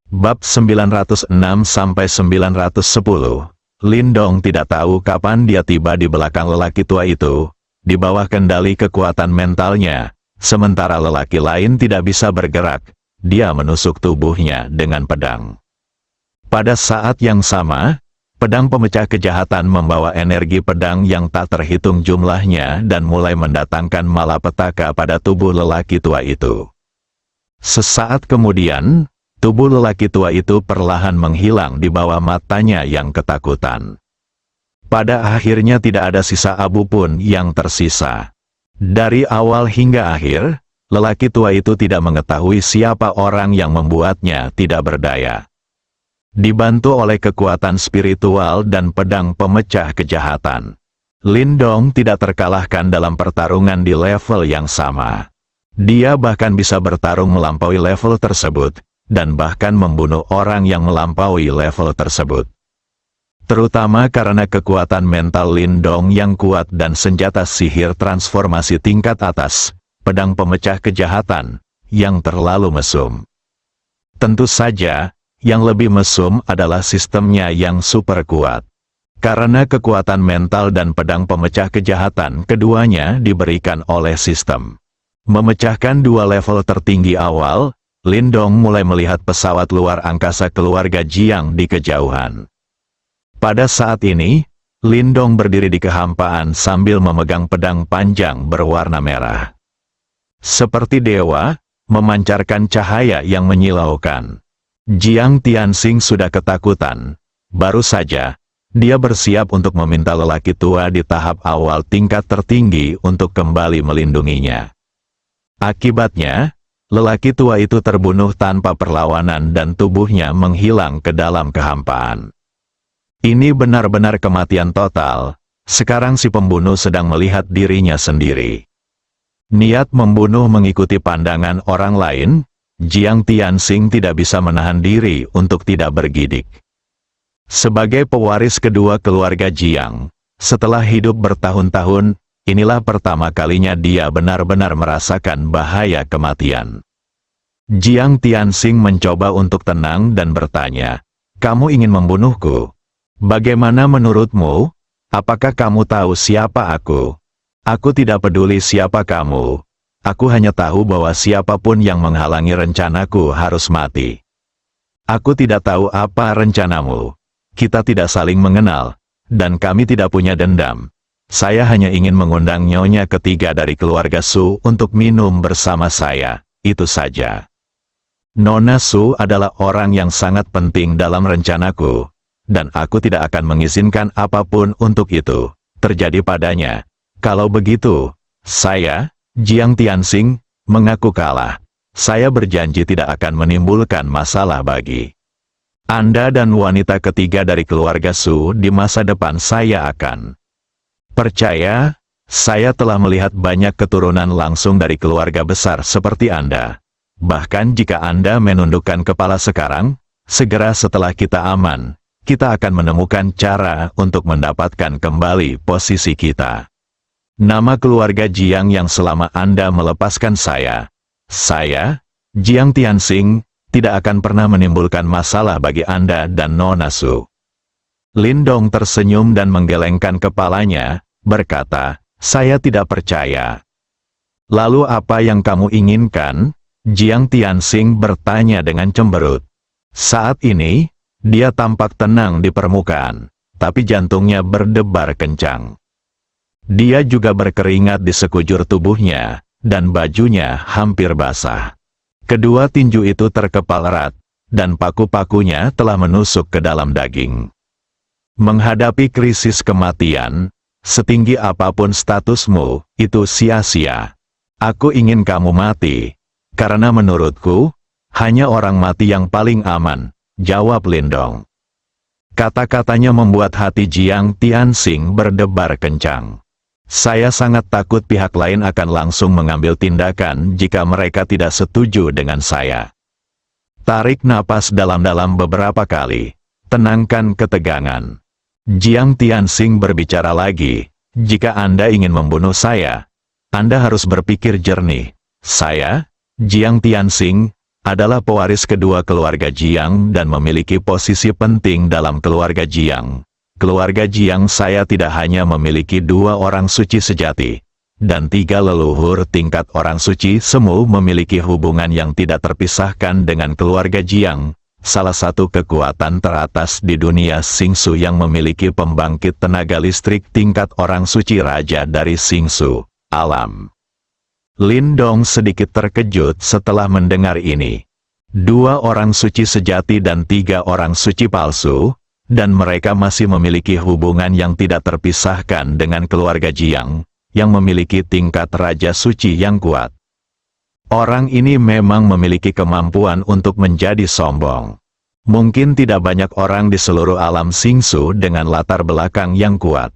Bab 906-910. Lindong tidak tahu kapan dia tiba di belakang lelaki tua itu, di bawah kendali kekuatan mentalnya, sementara lelaki lain tidak bisa bergerak. Dia menusuk tubuhnya dengan pedang. Pada saat yang sama, pedang pemecah kejahatan membawa energi pedang yang tak terhitung jumlahnya dan mulai mendatangkan malapetaka pada tubuh lelaki tua itu. Sesaat kemudian, tubuh lelaki tua itu perlahan menghilang di bawah matanya yang ketakutan. Pada akhirnya tidak ada sisa abu pun yang tersisa. Dari awal hingga akhir, lelaki tua itu tidak mengetahui siapa orang yang membuatnya tidak berdaya. Dibantu oleh kekuatan spiritual dan pedang pemecah kejahatan, Lindong tidak terkalahkan dalam pertarungan di level yang sama. Dia bahkan bisa bertarung melampaui level tersebut, dan bahkan membunuh orang yang melampaui level tersebut. Terutama karena kekuatan mental Lindong yang kuat dan senjata sihir transformasi tingkat atas, pedang pemecah kejahatan, yang terlalu mesum. Tentu saja, yang lebih mesum adalah sistemnya yang super kuat. Karena kekuatan mental dan pedang pemecah kejahatan keduanya diberikan oleh sistem. Memecahkan dua level tertinggi awal, Lindong mulai melihat pesawat luar angkasa keluarga Jiang di kejauhan. Pada saat ini, Lindong berdiri di kehampaan sambil memegang pedang panjang berwarna merah. Seperti dewa, memancarkan cahaya yang menyilaukan. Jiang Tianxing sudah ketakutan. Baru saja, dia bersiap untuk meminta lelaki tua di tahap awal tingkat tertinggi untuk kembali melindunginya. Akibatnya, lelaki tua itu terbunuh tanpa perlawanan dan tubuhnya menghilang ke dalam kehampaan. Ini benar-benar kematian total. Sekarang si pembunuh sedang melihat dirinya sendiri. Niat membunuh mengikuti pandangan orang lain, Jiang Tianxing tidak bisa menahan diri untuk tidak bergidik. Sebagai pewaris kedua keluarga Jiang, setelah hidup bertahun-tahun, inilah pertama kalinya dia benar-benar merasakan bahaya kematian. Jiang Tianxing mencoba untuk tenang dan bertanya, "Kamu ingin membunuhku? Bagaimana menurutmu? Apakah kamu tahu siapa aku?" "Aku tidak peduli siapa kamu. Aku hanya tahu bahwa siapapun yang menghalangi rencanaku harus mati. Aku tidak tahu apa rencanamu. Kita tidak saling mengenal, dan kami tidak punya dendam. Saya hanya ingin mengundang nyonya ketiga dari keluarga Su untuk minum bersama saya, itu saja. Nona Su adalah orang yang sangat penting dalam rencanaku, dan aku tidak akan mengizinkan apapun untuk itu terjadi padanya. Kalau begitu, saya, Jiang Tianxing, mengaku kalah. Saya berjanji tidak akan menimbulkan masalah bagi Anda dan wanita ketiga dari keluarga Su di masa depan. Saya akan percaya, saya telah melihat banyak keturunan langsung dari keluarga besar seperti Anda. Bahkan jika Anda menundukkan kepala sekarang, segera setelah kita aman, kita akan menemukan cara untuk mendapatkan kembali posisi kita. Nama keluarga Jiang yang selama Anda melepaskan saya, Jiang Tianxing, tidak akan pernah menimbulkan masalah bagi Anda dan Nona Su." Lindong tersenyum dan menggelengkan kepalanya, berkata, "Saya tidak percaya." "Lalu apa yang kamu inginkan?" Jiang Tianxing bertanya dengan cemberut. Saat ini, dia tampak tenang di permukaan, tapi jantungnya berdebar kencang. Dia juga berkeringat di sekujur tubuhnya, dan bajunya hampir basah. Kedua tinju itu terkepal erat, dan paku-pakunya telah menusuk ke dalam daging. Menghadapi krisis kematian, setinggi apapun statusmu, itu sia-sia. Aku ingin kamu mati, karena menurutku, hanya orang mati yang paling aman, jawab Lindong. Kata-katanya membuat hati Jiang Tianxing berdebar kencang. Saya sangat takut pihak lain akan langsung mengambil tindakan jika mereka tidak setuju dengan saya. Tarik napas dalam-dalam beberapa kali. Tenangkan ketegangan. Jiang Tianxing berbicara lagi. Jika Anda ingin membunuh saya, Anda harus berpikir jernih. Saya, Jiang Tianxing, adalah pewaris kedua keluarga Jiang dan memiliki posisi penting dalam keluarga Jiang. Keluarga Jiang saya tidak hanya memiliki 2 orang suci sejati, dan 3 leluhur tingkat orang suci semu memiliki hubungan yang tidak terpisahkan dengan keluarga Jiang, salah satu kekuatan teratas di dunia Xingsu yang memiliki pembangkit tenaga listrik tingkat orang suci raja dari Xingsu, alam. Lindong sedikit terkejut setelah mendengar ini. 2 orang suci sejati dan 3 orang suci palsu, dan mereka masih memiliki hubungan yang tidak terpisahkan dengan keluarga Jiang, yang memiliki tingkat raja suci yang kuat. Orang ini memang memiliki kemampuan untuk menjadi sombong. Mungkin tidak banyak orang di seluruh alam Xingsu dengan latar belakang yang kuat.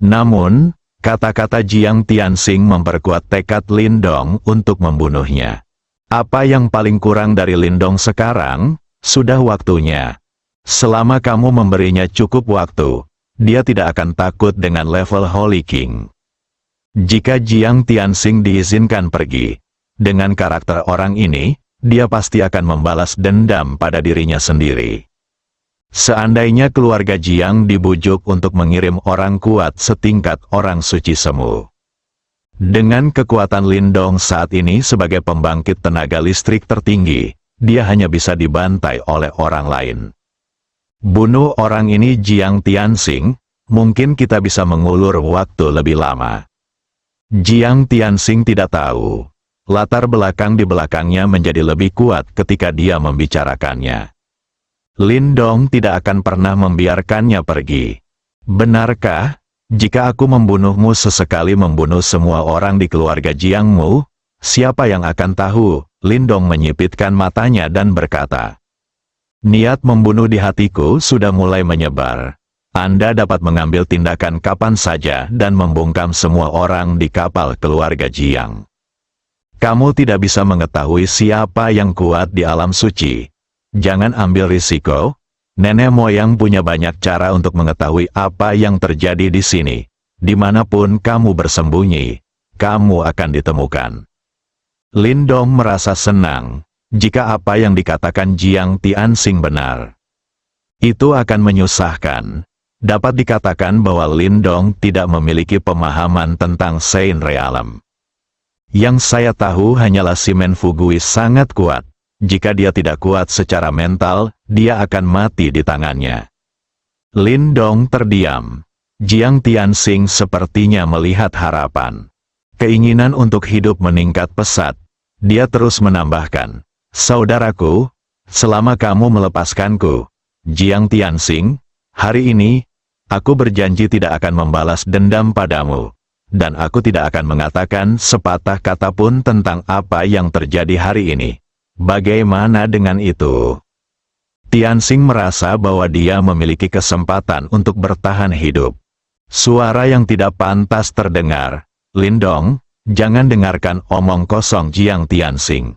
Namun, kata-kata Jiang Tianxing memperkuat tekad Lindong untuk membunuhnya. Apa yang paling kurang dari Lindong sekarang? Sudah waktunya. Selama kamu memberinya cukup waktu, dia tidak akan takut dengan level Holy King. Jika Jiang Tianxing diizinkan pergi, dengan karakter orang ini, dia pasti akan membalas dendam pada dirinya sendiri. Seandainya keluarga Jiang dibujuk untuk mengirim orang kuat setingkat orang suci semu. Dengan kekuatan Lindong saat ini sebagai pembangkit tenaga listrik tertinggi, dia hanya bisa dibantai oleh orang lain. Bunuh orang ini Jiang Tianxing, mungkin kita bisa mengulur waktu lebih lama. Jiang Tianxing tidak tahu. Latar belakang di belakangnya menjadi lebih kuat ketika dia membicarakannya. Lindong tidak akan pernah membiarkannya pergi. Benarkah, jika aku membunuhmu sesekali membunuh semua orang di keluarga Jiangmu, siapa yang akan tahu? Lindong menyipitkan matanya dan berkata, niat membunuh di hatiku sudah mulai menyebar. Anda dapat mengambil tindakan kapan saja dan membungkam semua orang di kapal keluarga Jiang. Kamu tidak bisa mengetahui siapa yang kuat di alam suci. Jangan ambil risiko. Nenek moyang punya banyak cara untuk mengetahui apa yang terjadi di sini. Dimanapun kamu bersembunyi, kamu akan ditemukan. Lindong merasa senang. Jika apa yang dikatakan Jiang Tianxing benar, itu akan menyusahkan. Dapat dikatakan bahwa Lindong tidak memiliki pemahaman tentang Saint Realm. Yang saya tahu hanyalah si Men Fugui sangat kuat. Jika dia tidak kuat secara mental, dia akan mati di tangannya. Lindong terdiam. Jiang Tianxing sepertinya melihat harapan. Keinginan untuk hidup meningkat pesat. Dia terus menambahkan, saudaraku, selama kamu melepaskanku, Jiang Tianxing, hari ini, aku berjanji tidak akan membalas dendam padamu, dan aku tidak akan mengatakan sepatah kata pun tentang apa yang terjadi hari ini. Bagaimana dengan itu? Tianxing merasa bahwa dia memiliki kesempatan untuk bertahan hidup. Suara yang tidak pantas terdengar. Lindong, jangan dengarkan omong kosong Jiang Tianxing.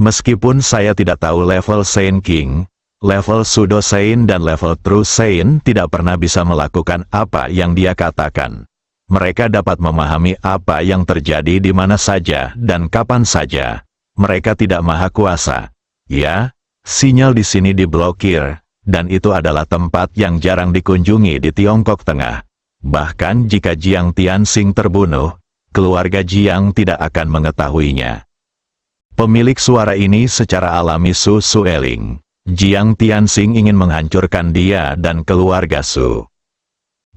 Meskipun saya tidak tahu level Saint King, level Pseudo Saint dan level True Saint tidak pernah bisa melakukan apa yang dia katakan. Mereka dapat memahami apa yang terjadi di mana saja dan kapan saja. Mereka tidak maha kuasa. Ya, sinyal di sini diblokir, dan itu adalah tempat yang jarang dikunjungi di Tiongkok Tengah. Bahkan jika Jiang Tianxing terbunuh, keluarga Jiang tidak akan mengetahuinya. Pemilik suara ini secara alami Su Sueling. Jiang Tianxing ingin menghancurkan dia dan keluarga Su.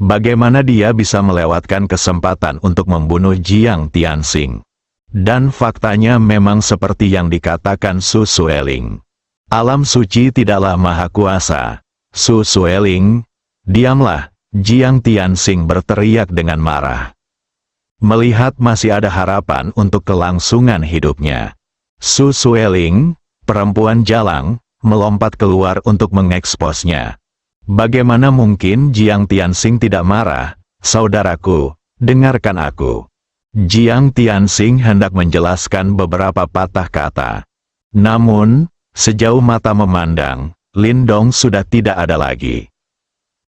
Bagaimana dia bisa melewatkan kesempatan untuk membunuh Jiang Tianxing? Dan faktanya memang seperti yang dikatakan Su Sueling. Alam suci tidaklah maha kuasa. Su Sueling, diamlah, Jiang Tianxing berteriak dengan marah. Melihat masih ada harapan untuk kelangsungan hidupnya, Su Sueling, perempuan jalang, melompat keluar untuk mengeksposnya. Bagaimana mungkin Jiang Tianxing tidak marah? Saudaraku, dengarkan aku. Jiang Tianxing hendak menjelaskan beberapa patah kata. Namun, sejauh mata memandang, Lindong sudah tidak ada lagi.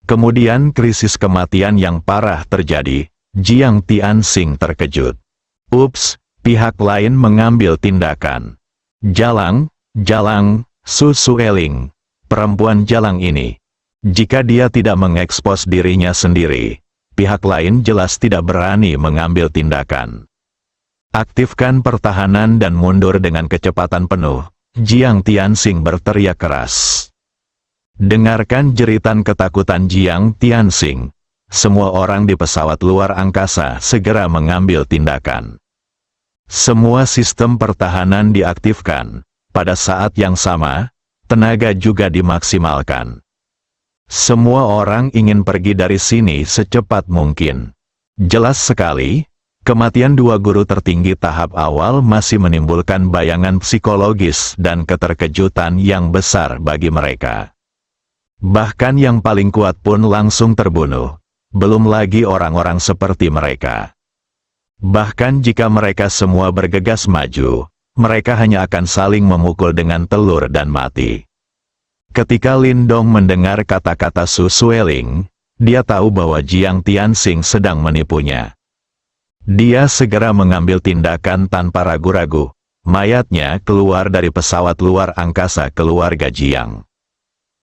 Kemudian krisis kematian yang parah terjadi. Jiang Tianxing terkejut. Ups, pihak lain mengambil tindakan. Jalang, Su Sueling, perempuan jalang ini. Jika dia tidak mengekspos dirinya sendiri, pihak lain jelas tidak berani mengambil tindakan. Aktifkan pertahanan dan mundur dengan kecepatan penuh, Jiang Tianxing berteriak keras. Dengarkan jeritan ketakutan Jiang Tianxing. Semua orang di pesawat luar angkasa segera mengambil tindakan. Semua sistem pertahanan diaktifkan. Pada saat yang sama, tenaga juga dimaksimalkan. Semua orang ingin pergi dari sini secepat mungkin. Jelas sekali, kematian dua guru tertinggi tahap awal masih menimbulkan bayangan psikologis dan keterkejutan yang besar bagi mereka. Bahkan yang paling kuat pun langsung terbunuh. Belum lagi orang-orang seperti mereka. Bahkan jika mereka semua bergegas maju, mereka hanya akan saling memukul dengan telur dan mati. Ketika Lindong mendengar kata-kata Su Sueling, dia tahu bahwa Jiang Tianxing sedang menipunya. Dia segera mengambil tindakan tanpa ragu-ragu. Mayatnya keluar dari pesawat luar angkasa keluarga Jiang.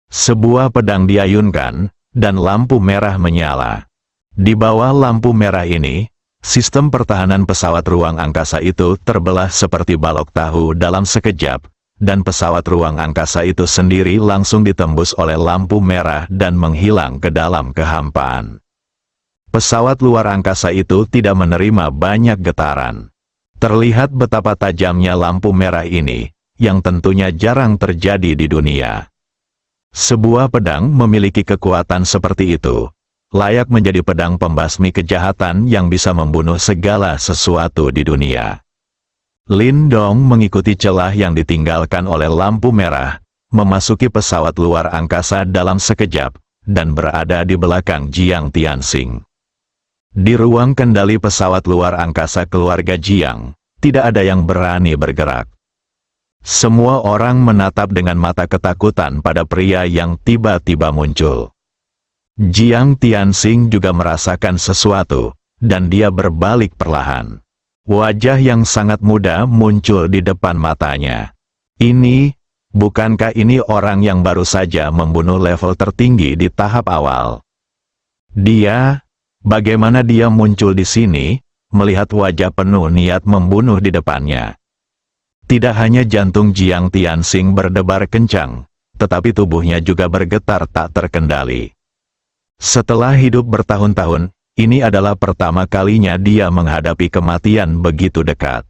Sebuah pedang diayunkan, dan lampu merah menyala. Di bawah lampu merah ini, sistem pertahanan pesawat ruang angkasa itu terbelah seperti balok tahu dalam sekejap, dan pesawat ruang angkasa itu sendiri langsung ditembus oleh lampu merah dan menghilang ke dalam kehampaan. Pesawat luar angkasa itu tidak menerima banyak getaran. Terlihat betapa tajamnya lampu merah ini, yang tentunya jarang terjadi di dunia. Sebuah pedang memiliki kekuatan seperti itu, layak menjadi pedang pembasmi kejahatan yang bisa membunuh segala sesuatu di dunia. Lindong mengikuti celah yang ditinggalkan oleh lampu merah, memasuki pesawat luar angkasa dalam sekejap, dan berada di belakang Jiang Tianxing. Di ruang kendali pesawat luar angkasa keluarga Jiang, tidak ada yang berani bergerak. Semua orang menatap dengan mata ketakutan pada pria yang tiba-tiba muncul. Jiang Tianxing juga merasakan sesuatu, dan dia berbalik perlahan. Wajah yang sangat muda muncul di depan matanya. Bukankah ini orang yang baru saja membunuh level tertinggi di tahap awal? Bagaimana dia muncul di sini, melihat wajah penuh niat membunuh di depannya? Tidak hanya jantung Jiang Tianxing berdebar kencang, tetapi tubuhnya juga bergetar tak terkendali. Setelah hidup bertahun-tahun, ini adalah pertama kalinya dia menghadapi kematian begitu dekat.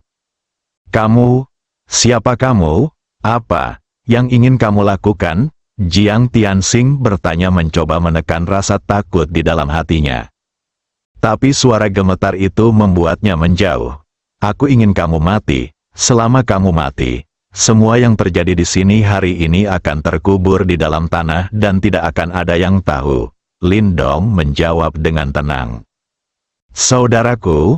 Kamu? Siapa kamu? Apa yang ingin kamu lakukan? Jiang Tianxing bertanya mencoba menekan rasa takut di dalam hatinya. Tapi suara gemetar itu membuatnya menjauh. Aku ingin kamu mati. Selama kamu mati, semua yang terjadi di sini hari ini akan terkubur di dalam tanah dan tidak akan ada yang tahu. Lindong menjawab dengan tenang. Saudaraku,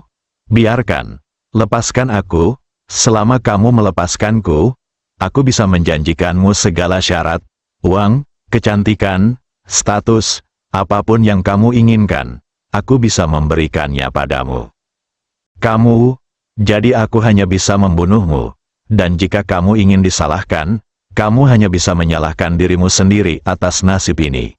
lepaskan aku. Selama kamu melepaskanku, aku bisa menjanjikanmu segala syarat, uang, kecantikan, status, apapun yang kamu inginkan, aku bisa memberikannya padamu. Jadi aku hanya bisa membunuhmu, dan jika kamu ingin disalahkan, kamu hanya bisa menyalahkan dirimu sendiri atas nasib ini.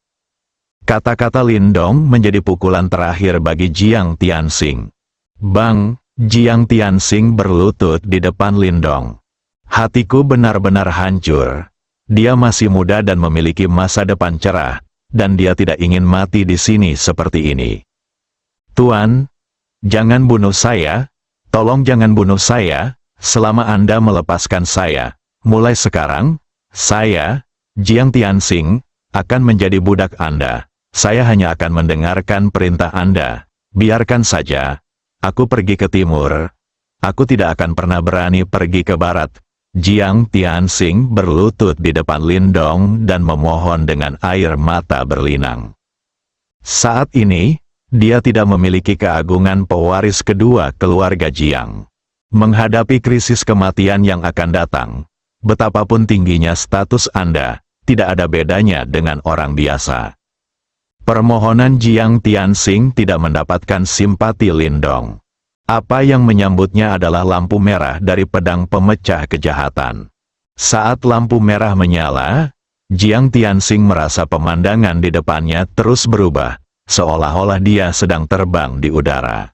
Kata-kata Lindong menjadi pukulan terakhir bagi Jiang Tianxing. Bang! Jiang Tianxing berlutut di depan Lindong. Hatiku benar-benar hancur. Dia masih muda dan memiliki masa depan cerah, dan dia tidak ingin mati di sini seperti ini. Tuan, jangan bunuh saya. Tolong jangan bunuh saya, selama Anda melepaskan saya. Mulai sekarang, saya, Jiang Tianxing, akan menjadi budak Anda. Saya hanya akan mendengarkan perintah Anda. Biarkan saja. Aku pergi ke timur. Aku tidak akan pernah berani pergi ke barat. Jiang Tianxing berlutut di depan Lindong dan memohon dengan air mata berlinang. Saat ini, dia tidak memiliki keagungan pewaris kedua keluarga Jiang. Menghadapi krisis kematian yang akan datang, betapapun tingginya status Anda, tidak ada bedanya dengan orang biasa. Permohonan Jiang Tianxing tidak mendapatkan simpati Lindong. Apa yang menyambutnya adalah lampu merah dari pedang pemecah kejahatan. Saat lampu merah menyala, Jiang Tianxing merasa pemandangan di depannya terus berubah, seolah-olah dia sedang terbang di udara.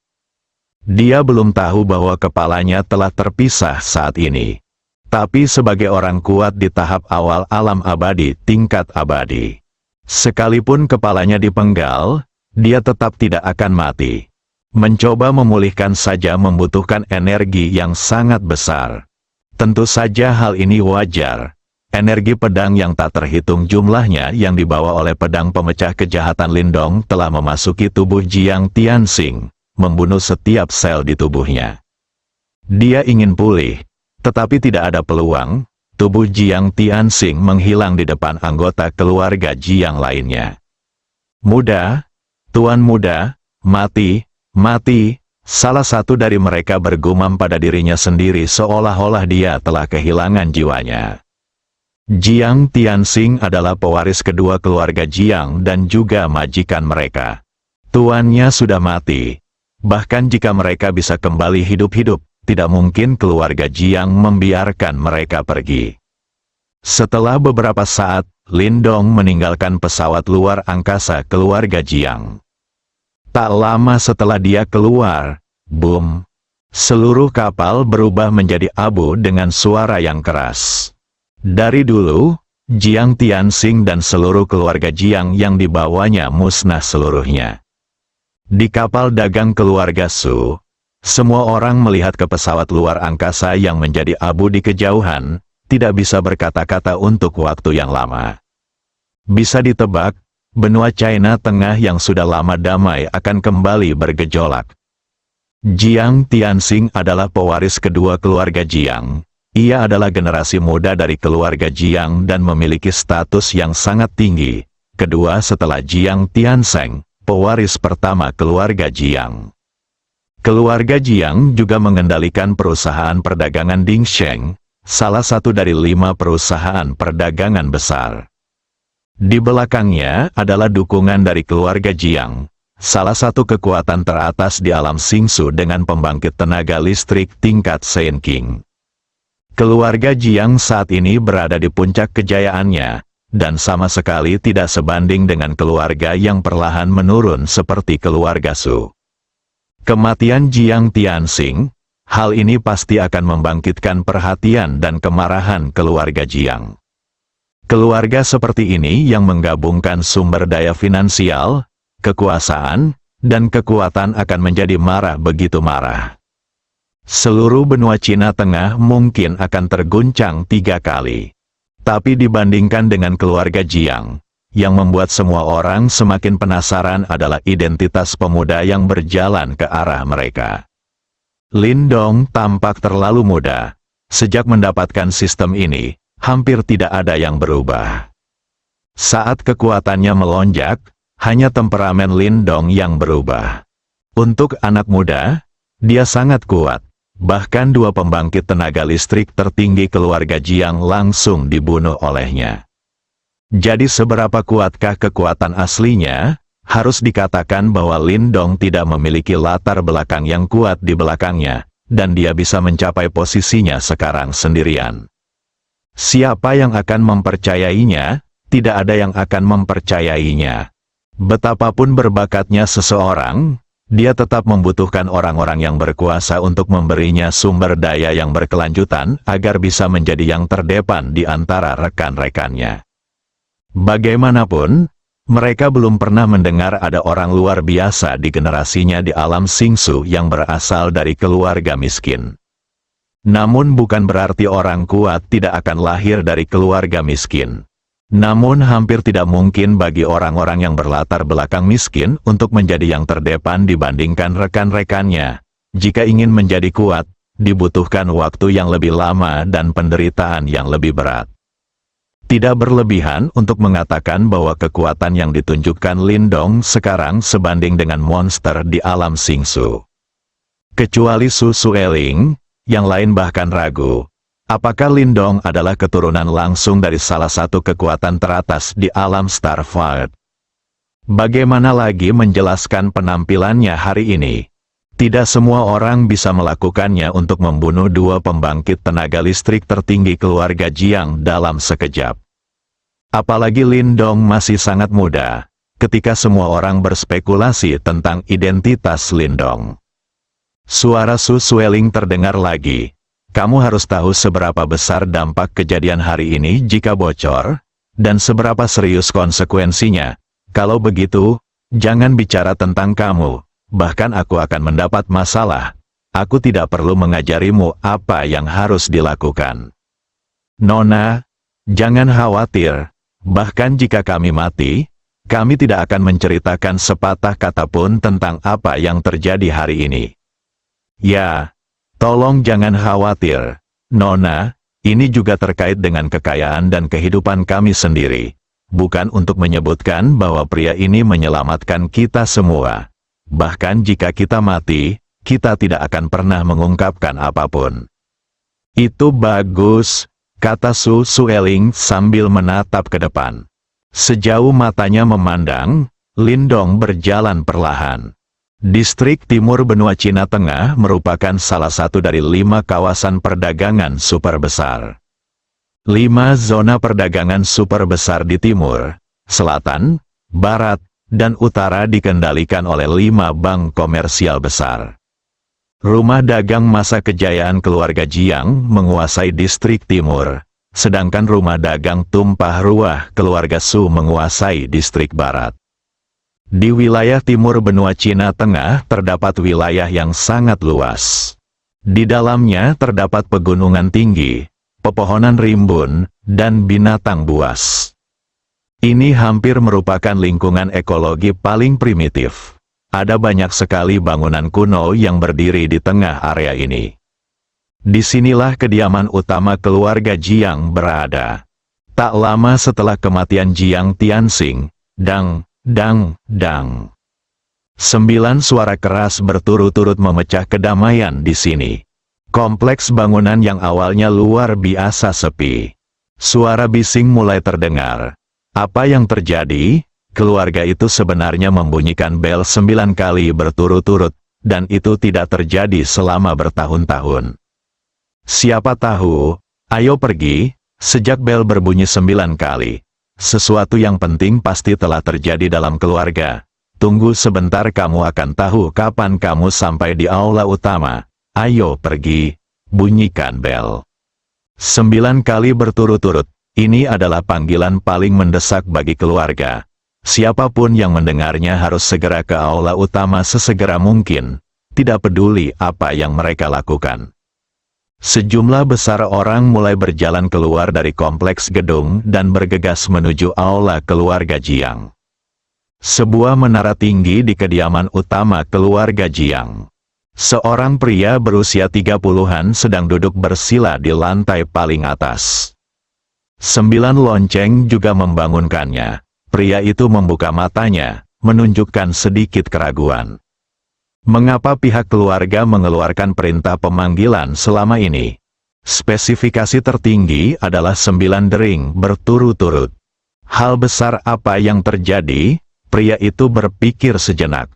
Dia belum tahu bahwa kepalanya telah terpisah saat ini. Tapi sebagai orang kuat di tahap awal alam abadi tingkat abadi, sekalipun kepalanya dipenggal, dia tetap tidak akan mati. Mencoba memulihkan saja membutuhkan energi yang sangat besar. Tentu saja hal ini wajar. Energi pedang yang tak terhitung jumlahnya yang dibawa oleh pedang pemecah kejahatan Lindong telah memasuki tubuh Jiang Tianxing, membunuh setiap sel di tubuhnya. Dia ingin pulih, tetapi tidak ada peluang. Tubuh Jiang Tianxing menghilang di depan anggota keluarga Jiang lainnya. Muda, Tuan Muda, mati, mati. Salah satu dari mereka bergumam pada dirinya sendiri seolah-olah dia telah kehilangan jiwanya. Jiang Tianxing adalah pewaris kedua keluarga Jiang dan juga majikan mereka. Tuannya sudah mati. Bahkan jika mereka bisa kembali hidup-hidup, tidak mungkin keluarga Jiang membiarkan mereka pergi. Setelah beberapa saat, Lindong meninggalkan pesawat luar angkasa keluarga Jiang. Tak lama setelah dia keluar, boom, seluruh kapal berubah menjadi abu dengan suara yang keras. Dari dulu, Jiang Tianxing dan seluruh keluarga Jiang yang dibawanya musnah seluruhnya. Di kapal dagang keluarga Su, semua orang melihat ke pesawat luar angkasa yang menjadi abu di kejauhan, tidak bisa berkata-kata untuk waktu yang lama. Bisa ditebak, benua China Tengah yang sudah lama damai akan kembali bergejolak. Jiang Tianxing adalah pewaris kedua keluarga Jiang. Ia adalah generasi muda dari keluarga Jiang dan memiliki status yang sangat tinggi, kedua setelah Jiang Tianxing, pewaris pertama keluarga Jiang. Keluarga Jiang juga mengendalikan perusahaan perdagangan Dingsheng, salah satu dari 5 perusahaan perdagangan besar. Di belakangnya adalah dukungan dari keluarga Jiang, salah satu kekuatan teratas di alam Xingsu dengan pembangkit tenaga listrik tingkat Shenqing. Keluarga Jiang saat ini berada di puncak kejayaannya, dan sama sekali tidak sebanding dengan keluarga yang perlahan menurun seperti keluarga Su. Kematian Jiang Tianxing, hal ini pasti akan membangkitkan perhatian dan kemarahan keluarga Jiang. Keluarga seperti ini yang menggabungkan sumber daya finansial, kekuasaan, dan kekuatan akan menjadi marah begitu marah. Seluruh benua Cina Tengah mungkin akan terguncang 3 kali. Tapi dibandingkan dengan keluarga Jiang, yang membuat semua orang semakin penasaran adalah identitas pemuda yang berjalan ke arah mereka. Lindong tampak terlalu muda. Sejak mendapatkan sistem ini, hampir tidak ada yang berubah. Saat kekuatannya melonjak, hanya temperamen Lindong yang berubah. Untuk anak muda, dia sangat kuat. Bahkan 2 pembangkit tenaga listrik tertinggi keluarga Jiang langsung dibunuh olehnya. Jadi seberapa kuatkah kekuatan aslinya? Harus dikatakan bahwa Lindong tidak memiliki latar belakang yang kuat di belakangnya, dan dia bisa mencapai posisinya sekarang sendirian. Siapa yang akan mempercayainya? Tidak ada yang akan mempercayainya. Betapapun berbakatnya seseorang, dia tetap membutuhkan orang-orang yang berkuasa untuk memberinya sumber daya yang berkelanjutan agar bisa menjadi yang terdepan di antara rekan-rekannya. Bagaimanapun, mereka belum pernah mendengar ada orang luar biasa di generasinya di alam Xingsu yang berasal dari keluarga miskin. Namun bukan berarti orang kuat tidak akan lahir dari keluarga miskin. Namun hampir tidak mungkin bagi orang-orang yang berlatar belakang miskin untuk menjadi yang terdepan dibandingkan rekan-rekannya. Jika ingin menjadi kuat, dibutuhkan waktu yang lebih lama dan penderitaan yang lebih berat. Tidak berlebihan untuk mengatakan bahwa kekuatan yang ditunjukkan Lindong sekarang sebanding dengan monster di alam Xingsu. Kecuali Su Sueling, yang lain bahkan ragu. Apakah Lindong adalah keturunan langsung dari salah satu kekuatan teratas di alam Starfall? Bagaimana lagi menjelaskan penampilannya hari ini? Tidak semua orang bisa melakukannya untuk membunuh dua pembangkit tenaga listrik tertinggi keluarga Jiang dalam sekejap. Apalagi Lin Dong masih sangat muda, ketika semua orang berspekulasi tentang identitas Lin Dong. Suara Su Sueling terdengar lagi. Kamu harus tahu seberapa besar dampak kejadian hari ini jika bocor, dan seberapa serius konsekuensinya. Kalau begitu, jangan bicara tentang kamu. Bahkan aku akan mendapat masalah. Aku tidak perlu mengajarimu apa yang harus dilakukan. Nona, jangan khawatir. Bahkan jika kami mati, kami tidak akan menceritakan sepatah kata pun tentang apa yang terjadi hari ini. Ya, tolong jangan khawatir. Nona, ini juga terkait dengan kekayaan dan kehidupan kami sendiri. Bukan untuk menyebutkan bahwa pria ini menyelamatkan kita semua. Bahkan jika kita mati, kita tidak akan pernah mengungkapkan apapun. Itu bagus, kata Su Sueling sambil menatap ke depan. Sejauh matanya memandang, Lin Dong berjalan perlahan. Distrik Timur Benua Cina Tengah merupakan salah satu dari 5 kawasan perdagangan super besar. 5 zona perdagangan super besar di timur, selatan, barat, dan utara dikendalikan oleh 5 bank komersial besar. Rumah dagang masa kejayaan keluarga Jiang menguasai distrik timur, sedangkan rumah dagang tumpah ruah keluarga Su menguasai distrik barat. Di wilayah timur benua Cina Tengah terdapat wilayah yang sangat luas. Di dalamnya terdapat pegunungan tinggi, pepohonan rimbun, dan binatang buas. Ini hampir merupakan lingkungan ekologi paling primitif. Ada banyak sekali bangunan kuno yang berdiri di tengah area ini. Disinilah kediaman utama keluarga Jiang berada. Tak lama setelah kematian Jiang Tianxing, dang, dang, dang. 9 suara keras berturut-turut memecah kedamaian di sini. Kompleks bangunan yang awalnya luar biasa sepi. Suara bising mulai terdengar. Apa yang terjadi? Keluarga itu sebenarnya membunyikan bel 9 kali berturut-turut, dan itu tidak terjadi selama bertahun-tahun. Siapa tahu, ayo pergi, sejak bel berbunyi 9 kali. Sesuatu yang penting pasti telah terjadi dalam keluarga. Tunggu sebentar, kamu akan tahu kapan kamu sampai di aula utama. Ayo pergi, bunyikan bel. 9 kali berturut-turut. Ini adalah panggilan paling mendesak bagi keluarga. Siapapun yang mendengarnya harus segera ke aula utama sesegera mungkin, tidak peduli apa yang mereka lakukan. Sejumlah besar orang mulai berjalan keluar dari kompleks gedung dan bergegas menuju aula keluarga Jiang. Sebuah menara tinggi di kediaman utama keluarga Jiang. Seorang pria berusia 30-an sedang duduk bersila di lantai paling atas. 9 lonceng juga membangunkannya. Pria itu membuka matanya, menunjukkan sedikit keraguan. Mengapa pihak keluarga mengeluarkan perintah pemanggilan selama ini? Spesifikasi tertinggi adalah 9 dering berturut-turut. Hal besar apa yang terjadi? Pria itu berpikir sejenak.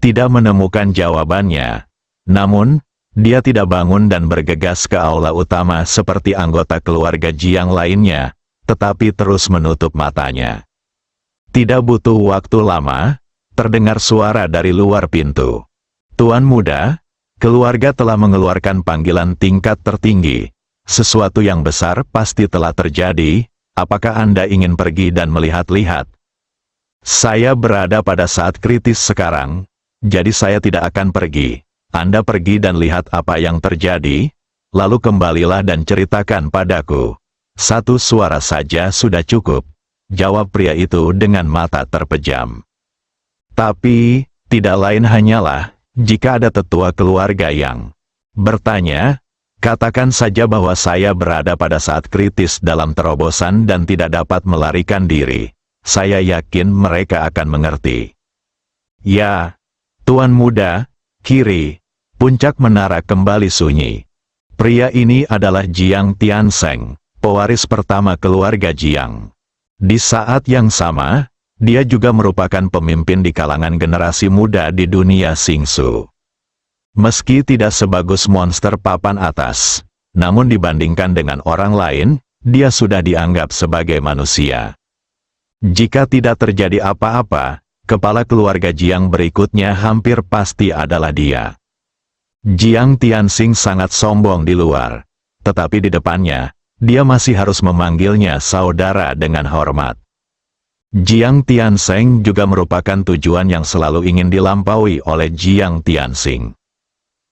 Tidak menemukan jawabannya. Namun, dia tidak bangun dan bergegas ke aula utama seperti anggota keluarga Jiang lainnya, tetapi terus menutup matanya. Tidak butuh waktu lama, terdengar suara dari luar pintu. Tuan muda, keluarga telah mengeluarkan panggilan tingkat tertinggi. Sesuatu yang besar pasti telah terjadi, apakah Anda ingin pergi dan melihat-lihat? Saya berada pada saat kritis sekarang, jadi saya tidak akan pergi. Anda pergi dan lihat apa yang terjadi, lalu kembalilah dan ceritakan padaku. 1 suara saja sudah cukup, jawab pria itu dengan mata terpejam. Tapi, tidak lain hanyalah, jika ada tetua keluarga yang bertanya, katakan saja bahwa saya berada pada saat kritis dalam terobosan dan tidak dapat melarikan diri. Saya yakin mereka akan mengerti. Ya, Tuan muda, kiri. Puncak menara kembali sunyi. Pria ini adalah Jiang Tianxing, pewaris pertama keluarga Jiang. Di saat yang sama, dia juga merupakan pemimpin di kalangan generasi muda di dunia Xingsu. Meski tidak sebagus monster papan atas, namun dibandingkan dengan orang lain, dia sudah dianggap sebagai manusia. Jika tidak terjadi apa-apa, kepala keluarga Jiang berikutnya hampir pasti adalah dia. Jiang Tianxing sangat sombong di luar, tetapi di depannya, dia masih harus memanggilnya saudara dengan hormat. Jiang Tianxing juga merupakan tujuan yang selalu ingin dilampaui oleh Jiang Tianxing.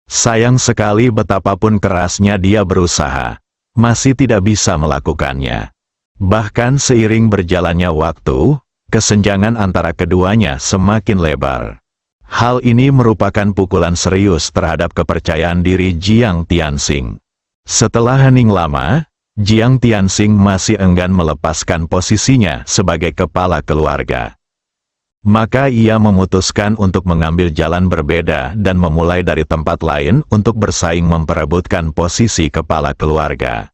Sayang sekali betapapun kerasnya dia berusaha, masih tidak bisa melakukannya. Bahkan seiring berjalannya waktu, kesenjangan antara keduanya semakin lebar. Hal ini merupakan pukulan serius terhadap kepercayaan diri Jiang Tianxing. Setelah hening lama, Jiang Tianxing masih enggan melepaskan posisinya sebagai kepala keluarga. Maka ia memutuskan untuk mengambil jalan berbeda dan memulai dari tempat lain untuk bersaing memperebutkan posisi kepala keluarga.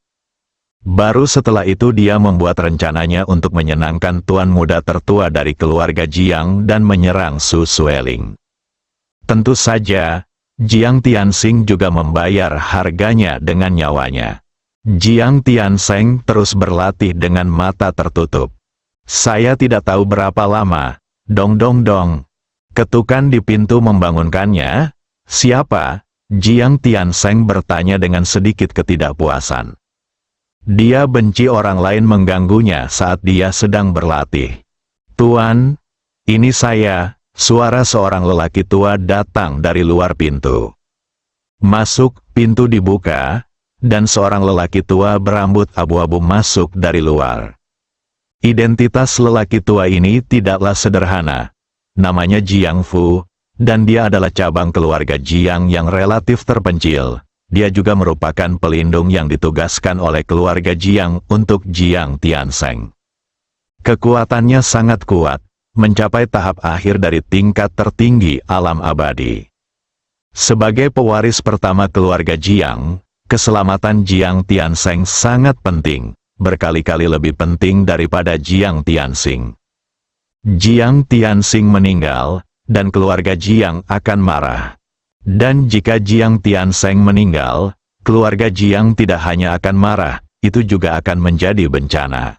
Baru setelah itu dia membuat rencananya untuk menyenangkan tuan muda tertua dari keluarga Jiang dan menyerang Su Sueling. Tentu saja, Jiang Tianxing juga membayar harganya dengan nyawanya. Jiang Tianxing terus berlatih dengan mata tertutup. Saya tidak tahu berapa lama. Dong dong dong. Ketukan di pintu membangunkannya. Siapa? Jiang Tianxing bertanya dengan sedikit ketidakpuasan. Dia benci orang lain mengganggunya saat dia sedang berlatih. Tuan, ini saya. Suara seorang lelaki tua datang dari luar pintu. Masuk, pintu dibuka, dan seorang lelaki tua berambut abu-abu masuk dari luar. Identitas lelaki tua ini tidaklah sederhana. Namanya Jiang Fu, dan dia adalah cabang keluarga Jiang yang relatif terpencil. Dia juga merupakan pelindung yang ditugaskan oleh keluarga Jiang untuk Jiang Tianxing. Kekuatannya sangat kuat, mencapai tahap akhir dari tingkat tertinggi alam abadi. Sebagai pewaris pertama keluarga Jiang, keselamatan Jiang Tianxing sangat penting. Berkali-kali lebih penting daripada Jiang Tianxing. Jiang Tianxing meninggal, dan keluarga Jiang akan marah. Dan jika Jiang Tianxing meninggal, keluarga Jiang tidak hanya akan marah, itu juga akan menjadi bencana.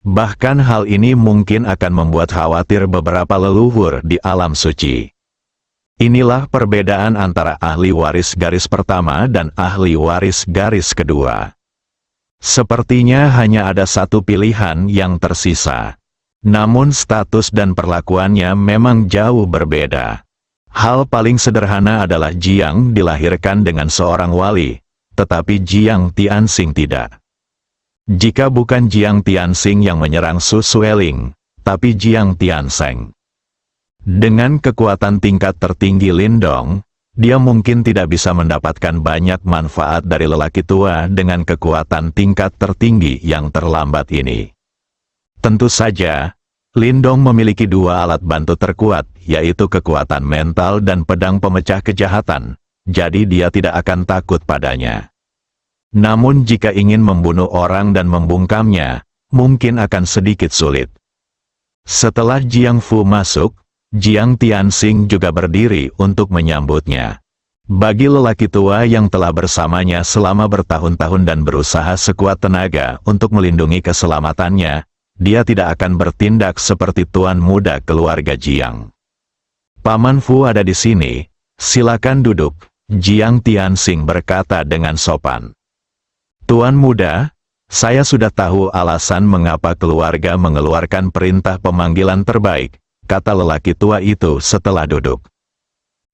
Bahkan hal ini mungkin akan membuat khawatir beberapa leluhur di alam suci. Inilah perbedaan antara ahli waris garis pertama dan ahli waris garis kedua. Sepertinya hanya ada satu pilihan yang tersisa. Namun status dan perlakuannya memang jauh berbeda. Hal paling sederhana adalah Jiang dilahirkan dengan seorang wali, tetapi Jiang Tianxing tidak. Jika bukan Jiang Tianxing yang menyerang Su Sueling, tapi Jiang Tianxing. Dengan kekuatan tingkat tertinggi Lindong, dia mungkin tidak bisa mendapatkan banyak manfaat dari lelaki tua dengan kekuatan tingkat tertinggi yang terlambat ini. Tentu saja, Lindong memiliki dua alat bantu terkuat, yaitu kekuatan mental dan pedang pemecah kejahatan, jadi dia tidak akan takut padanya. Namun jika ingin membunuh orang dan membungkamnya, mungkin akan sedikit sulit. Setelah Jiang Fu masuk, Jiang Tianxing juga berdiri untuk menyambutnya. Bagi lelaki tua yang telah bersamanya selama bertahun-tahun dan berusaha sekuat tenaga untuk melindungi keselamatannya, dia tidak akan bertindak seperti tuan muda keluarga Jiang. Paman Fu ada di sini, silakan duduk, Jiang Tianxing berkata dengan sopan. Tuan muda, saya sudah tahu alasan mengapa keluarga mengeluarkan perintah pemanggilan terbaik, kata lelaki tua itu setelah duduk.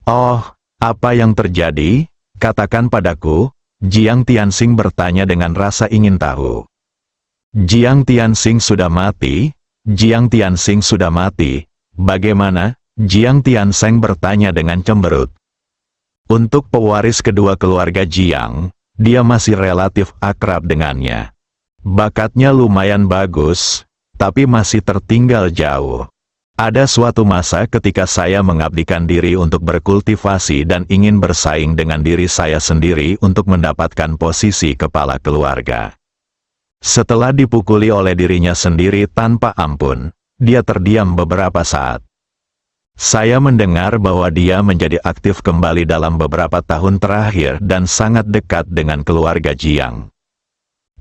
Oh, apa yang terjadi? Katakan padaku, Jiang Tianxing bertanya dengan rasa ingin tahu. Jiang Tianxing sudah mati? Jiang Tianxing sudah mati. Bagaimana? Jiang Tianxing bertanya dengan cemberut. Untuk pewaris kedua keluarga Jiang, dia masih relatif akrab dengannya. Bakatnya lumayan bagus, tapi masih tertinggal jauh. Ada suatu masa ketika saya mengabdikan diri untuk berkultivasi dan ingin bersaing dengan diri saya sendiri untuk mendapatkan posisi kepala keluarga. Setelah dipukuli oleh dirinya sendiri tanpa ampun, dia terdiam beberapa saat. Saya mendengar bahwa dia menjadi aktif kembali dalam beberapa tahun terakhir dan sangat dekat dengan keluarga Jiang.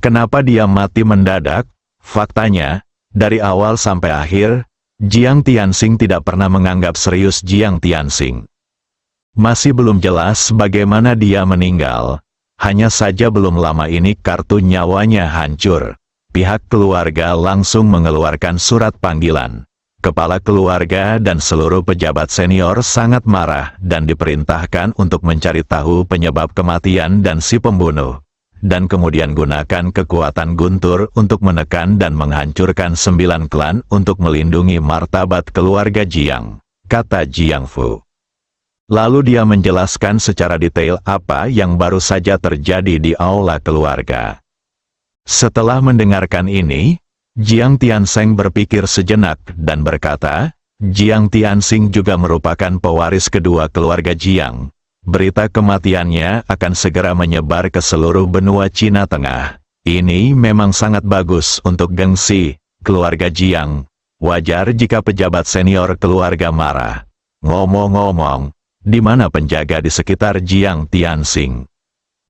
Kenapa dia mati mendadak? Faktanya, dari awal sampai akhir, Jiang Tianxing tidak pernah menganggap serius Jiang Tianxing. Masih belum jelas bagaimana dia meninggal, hanya saja belum lama ini kartu nyawanya hancur. Pihak keluarga langsung mengeluarkan surat panggilan. Kepala keluarga dan seluruh pejabat senior sangat marah dan diperintahkan untuk mencari tahu penyebab kematian dan si pembunuh. Dan kemudian gunakan kekuatan guntur untuk menekan dan menghancurkan 9 klan untuk melindungi martabat keluarga Jiang, kata Jiang Fu. Lalu dia menjelaskan secara detail apa yang baru saja terjadi di aula keluarga. Setelah mendengarkan ini, Jiang Tianxing berpikir sejenak dan berkata, Jiang Tianxing juga merupakan pewaris kedua keluarga Jiang. Berita kematiannya akan segera menyebar ke seluruh benua Cina Tengah. Ini memang sangat bagus untuk gengsi keluarga Jiang. Wajar jika pejabat senior keluarga marah. Ngomong-ngomong, di mana penjaga di sekitar Jiang Tianxing?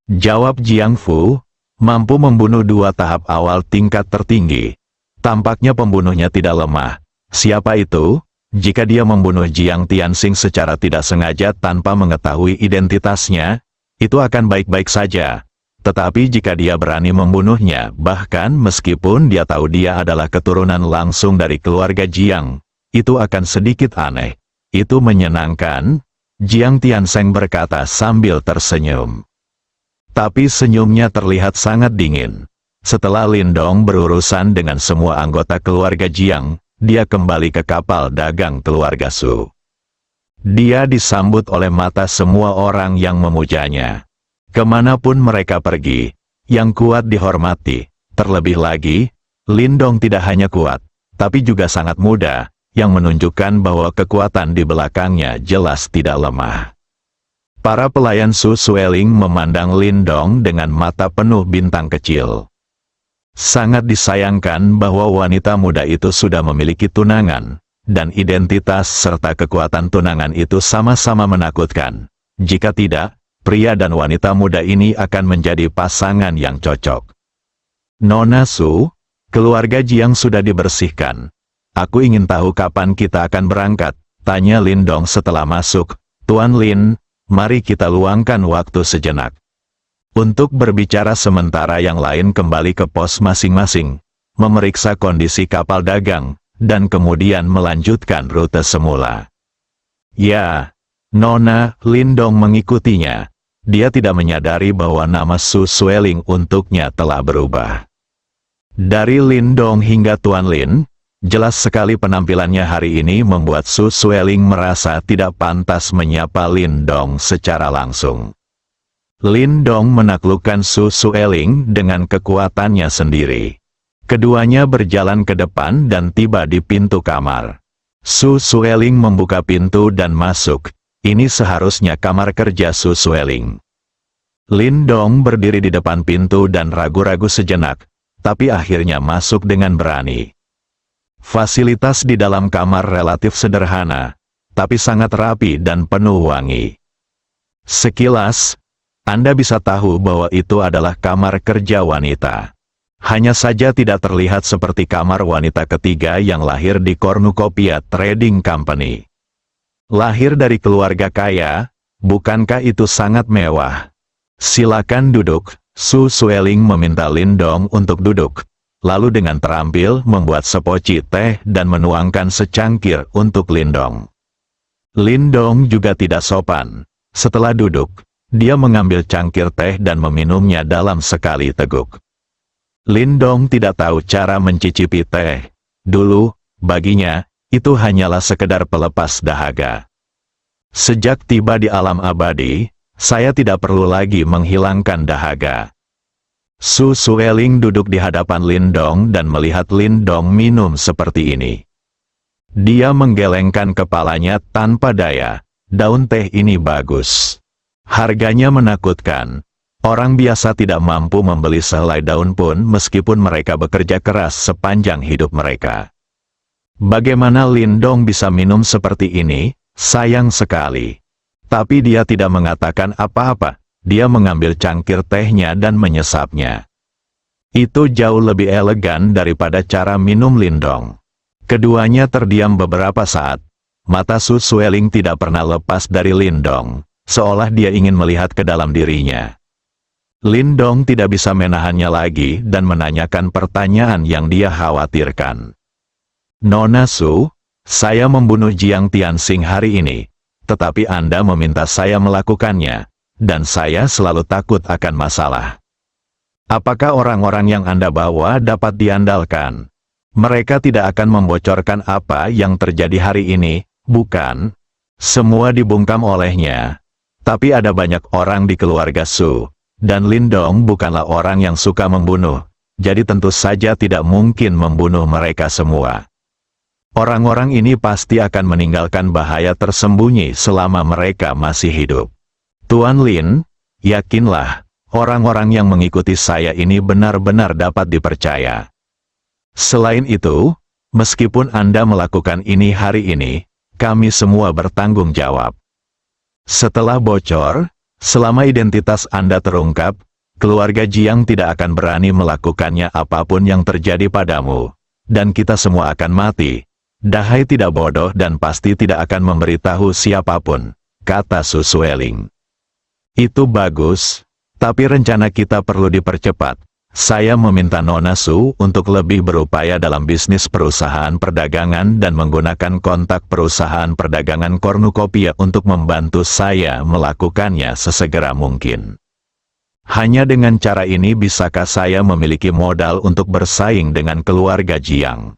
Jawab Jiang Fu, mampu membunuh 2 tahap awal tingkat tertinggi. Tampaknya pembunuhnya tidak lemah. Siapa itu? Jika dia membunuh Jiang Tianxing secara tidak sengaja tanpa mengetahui identitasnya, itu akan baik-baik saja. Tetapi jika dia berani membunuhnya, bahkan meskipun dia tahu dia adalah keturunan langsung dari keluarga Jiang, itu akan sedikit aneh. Itu menyenangkan, Jiang Tianxing berkata sambil tersenyum. Tapi senyumnya terlihat sangat dingin. Setelah Lindong berurusan dengan semua anggota keluarga Jiang, dia kembali ke kapal dagang keluarga Su. Dia disambut oleh mata semua orang yang memujanya. Kemanapun mereka pergi, yang kuat dihormati. Terlebih lagi, Lindong tidak hanya kuat, tapi juga sangat muda, yang menunjukkan bahwa kekuatan di belakangnya jelas tidak lemah. Para pelayan Su Sueling memandang Lindong dengan mata penuh bintang kecil. Sangat disayangkan bahwa wanita muda itu sudah memiliki tunangan, dan identitas serta kekuatan tunangan itu sama-sama menakutkan. Jika tidak, pria dan wanita muda ini akan menjadi pasangan yang cocok. Nona Su, keluarga Jiang sudah dibersihkan. Aku ingin tahu kapan kita akan berangkat, tanya Lindong setelah masuk. Tuan Lin, mari kita luangkan waktu sejenak. Untuk berbicara sementara yang lain kembali ke pos masing-masing, memeriksa kondisi kapal dagang, dan kemudian melanjutkan rute semula. Ya, Nona, Lindong mengikutinya. Dia tidak menyadari bahwa nama Su Sueling untuknya telah berubah. Dari Lindong hingga Tuan Lin, jelas sekali penampilannya hari ini membuat Su Sueling merasa tidak pantas menyapa Lindong secara langsung. Lindong menaklukkan Su Sueling dengan kekuatannya sendiri. Keduanya berjalan ke depan dan tiba di pintu kamar. Su Sueling membuka pintu dan masuk. Ini seharusnya kamar kerja Su Sueling. Lindong berdiri di depan pintu dan ragu-ragu sejenak, tapi akhirnya masuk dengan berani. Fasilitas di dalam kamar relatif sederhana, tapi sangat rapi dan penuh wangi. Sekilas, Anda bisa tahu bahwa itu adalah kamar kerja wanita. Hanya saja tidak terlihat seperti kamar wanita ketiga yang lahir di Cornucopia Trading Company. Lahir dari keluarga kaya, bukankah itu sangat mewah? Silakan duduk, Su Sueling meminta Lindong untuk duduk. Lalu dengan terampil membuat sepoci teh dan menuangkan secangkir untuk Lindong. Lindong juga tidak sopan. Setelah duduk, dia mengambil cangkir teh dan meminumnya dalam sekali teguk. Lindong tidak tahu cara mencicipi teh. Dulu, baginya, itu hanyalah sekedar pelepas dahaga. Sejak tiba di alam abadi, saya tidak perlu lagi menghilangkan dahaga. Su Sueling duduk di hadapan Lindong dan melihat Lindong minum seperti ini. Dia menggelengkan kepalanya tanpa daya. Daun teh ini bagus. Harganya menakutkan. Orang biasa tidak mampu membeli sehelai daun pun meskipun mereka bekerja keras sepanjang hidup mereka. Bagaimana Lindong bisa minum seperti ini? Sayang sekali. Tapi dia tidak mengatakan apa-apa. Dia mengambil cangkir tehnya dan menyesapnya. Itu jauh lebih elegan daripada cara minum Lindong. Keduanya terdiam beberapa saat. Mata Su Sueling tidak pernah lepas dari Lindong, seolah dia ingin melihat ke dalam dirinya. Lindong tidak bisa menahannya lagi dan menanyakan pertanyaan yang dia khawatirkan. Nona Su, saya membunuh Jiang Tianxing hari ini, tetapi Anda meminta saya melakukannya, dan saya selalu takut akan masalah. Apakah orang-orang yang Anda bawa dapat diandalkan? Mereka tidak akan membocorkan apa yang terjadi hari ini, bukan? Semua dibungkam olehnya. Tapi ada banyak orang di keluarga Su, dan Lindong bukanlah orang yang suka membunuh, jadi tentu saja tidak mungkin membunuh mereka semua. Orang-orang ini pasti akan meninggalkan bahaya tersembunyi selama mereka masih hidup. Tuan Lin, yakinlah, orang-orang yang mengikuti saya ini benar-benar dapat dipercaya. Selain itu, meskipun Anda melakukan ini hari ini, kami semua bertanggung jawab. Setelah bocor, selama identitas Anda terungkap, keluarga Jiang tidak akan berani melakukannya apapun yang terjadi padamu, dan kita semua akan mati. Dahai tidak bodoh dan pasti tidak akan memberitahu siapapun, kata Su Sueling. Itu bagus, tapi rencana kita perlu dipercepat. Saya meminta Nona Su untuk lebih berupaya dalam bisnis perusahaan perdagangan dan menggunakan kontak perusahaan perdagangan kornukopia untuk membantu saya melakukannya sesegera mungkin. Hanya dengan cara ini bisakah saya memiliki modal untuk bersaing dengan keluarga Jiang.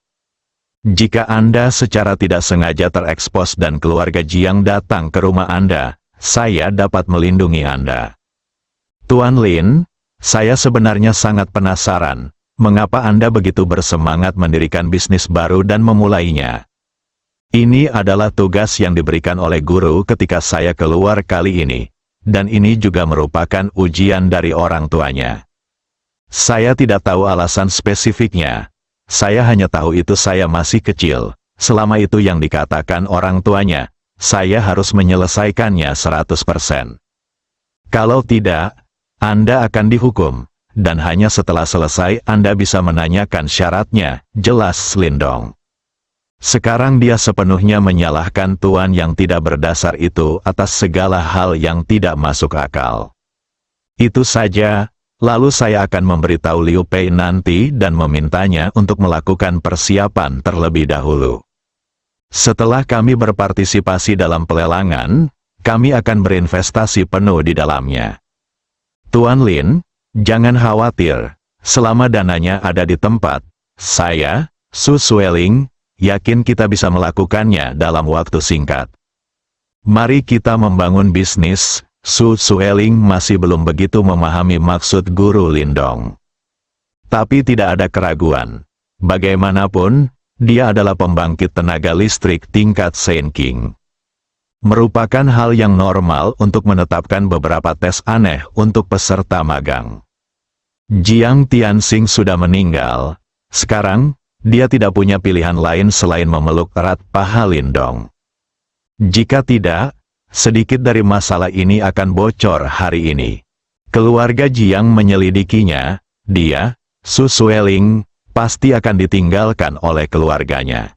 Jika Anda secara tidak sengaja terekspos dan keluarga Jiang datang ke rumah Anda, saya dapat melindungi Anda. Tuan Lin, saya sebenarnya sangat penasaran, mengapa Anda begitu bersemangat mendirikan bisnis baru dan memulainya. Ini adalah tugas yang diberikan oleh guru ketika saya keluar kali ini, dan ini juga merupakan ujian dari orang tuanya. Saya tidak tahu alasan spesifiknya. Saya hanya tahu itu saya masih kecil, selama itu yang dikatakan orang tuanya, saya harus menyelesaikannya 100%. Kalau tidak, Anda akan dihukum, dan hanya setelah selesai Anda bisa menanyakan syaratnya, jelas Lindong. Sekarang dia sepenuhnya menyalahkan tuan yang tidak berdasar itu atas segala hal yang tidak masuk akal. Itu saja. Lalu saya akan memberitahu Liu Pei nanti dan memintanya untuk melakukan persiapan terlebih dahulu. Setelah kami berpartisipasi dalam pelelangan, kami akan berinvestasi penuh di dalamnya. Tuan Lin, jangan khawatir, selama dananya ada di tempat, saya, Su Sueling, yakin kita bisa melakukannya dalam waktu singkat. Mari kita membangun bisnis. Su Sueling masih belum begitu memahami maksud guru Lindong. Tapi tidak ada keraguan. Bagaimanapun, dia adalah pembangkit tenaga listrik tingkat Saint King. Merupakan hal yang normal untuk menetapkan beberapa tes aneh untuk peserta magang. Jiang Tianxing sudah meninggal. Sekarang, dia tidak punya pilihan lain selain memeluk erat paha Lindong. Jika tidak, sedikit dari masalah ini akan bocor hari ini. Keluarga Jiang menyelidikinya, dia, Su Sueling, pasti akan ditinggalkan oleh keluarganya.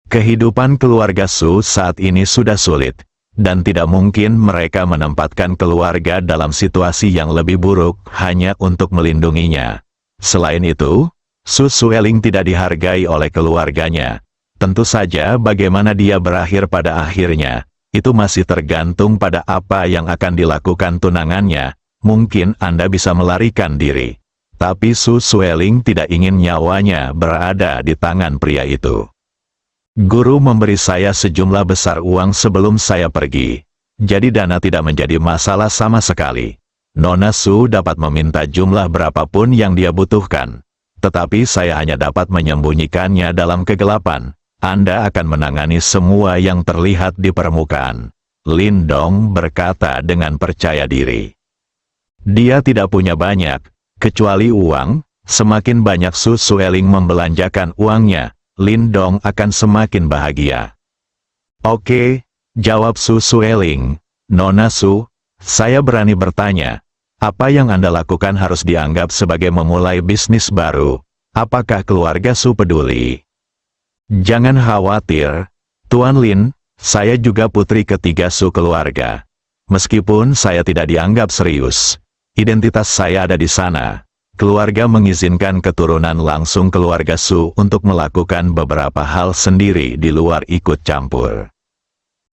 Kehidupan keluarga Su saat ini sudah sulit, dan tidak mungkin mereka menempatkan keluarga dalam situasi yang lebih buruk hanya untuk melindunginya. Selain itu, Su Sueling tidak dihargai oleh keluarganya. Tentu saja bagaimana dia berakhir pada akhirnya, itu masih tergantung pada apa yang akan dilakukan tunangannya. Mungkin Anda bisa melarikan diri. Tapi Su Sueling tidak ingin nyawanya berada di tangan pria itu. Guru memberi saya sejumlah besar uang sebelum saya pergi. Jadi dana tidak menjadi masalah sama sekali. Nona Su dapat meminta jumlah berapapun yang dia butuhkan. Tetapi saya hanya dapat menyembunyikannya dalam kegelapan. Anda akan menangani semua yang terlihat di permukaan. Lindong berkata dengan percaya diri. Dia tidak punya banyak, kecuali uang. Semakin banyak Su Sueling membelanjakan uangnya, Lin Dong akan semakin bahagia. Oke, jawab Su Sueling. Nona Su, saya berani bertanya, apa yang Anda lakukan harus dianggap sebagai memulai bisnis baru. Apakah keluarga Su peduli? Jangan khawatir, Tuan Lin, saya juga putri ketiga Su keluarga. Meskipun saya tidak dianggap serius, identitas saya ada di sana. Keluarga mengizinkan keturunan langsung keluarga Su untuk melakukan beberapa hal sendiri di luar ikut campur.